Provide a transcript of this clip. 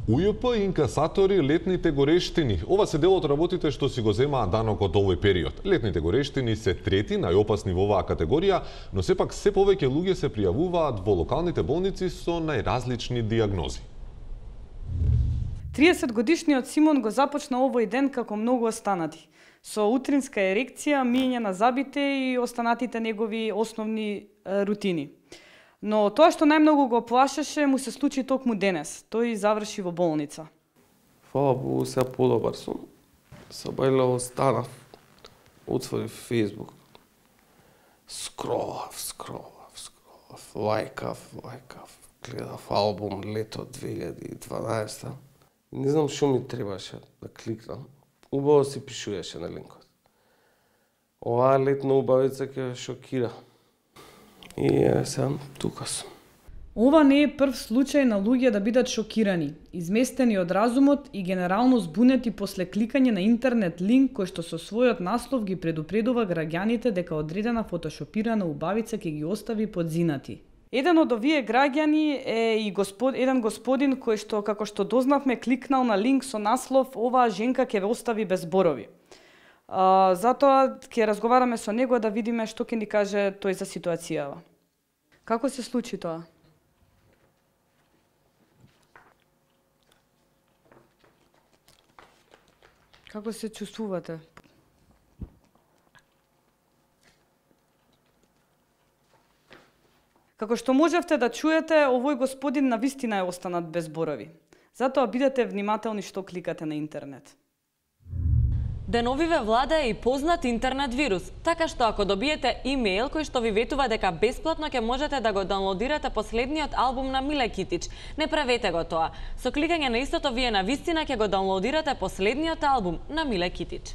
УЈП и инкасатори летните горештини. Ова се дел од работите што си го земаат данок од овој период. Летните горештини се трети најопасни во оваа категорија, но сепак се повеќе луѓе се пријавуваат во локалните болници со најразлични диагнози. 30-годишниот Симон го започна овој ден како многу останати, со утринска ерекција, миење на зъбите и останатите негови основни рутини. Но тоа што најмногу го плашеше му се случи токму денес. Тој заврши во болница. Фала Богу, сега подобар сум. Сабајле останав. Отворив Facebook. Скролав. Лајкав. Гледав албум лето 2012. Не знам што ми требаше да кликнам. Убаво си пишуеше на линкот. Оваа летна убавица ќе шокира. И сега тука сум. Ова не е прв случај на луѓе да бидат шокирани, изместени од разумот и генерално збунети после кликање на интернет линк кој што со својот наслов ги предупредува граѓаните дека одредена фотошопирана убавица ќе ги остави подзинати. Еден од овие граѓани е и еден господин кој што, како што дознавме, кликнал на линк со наслов "Оваа женка ќе ве остави без зборови". Затоа ќе разговараме со него да видиме што ќе ни каже тој за ситуацијава. Како се случи тоа? Како се чувствувате? Како што можевте да чуете, овој господин навистина е останат без зборови. Затоа бидете внимателни што кликате на интернет. Деновиве влада и познат интернет вирус, така што ако добиете имејл кој што ви ветува дека бесплатно ќе можете да го даунлодирате последниот албум на Миле Китич, не правете го тоа. Со кликање на истото вие навистина ќе го даунлодирате последниот албум на Миле Китич.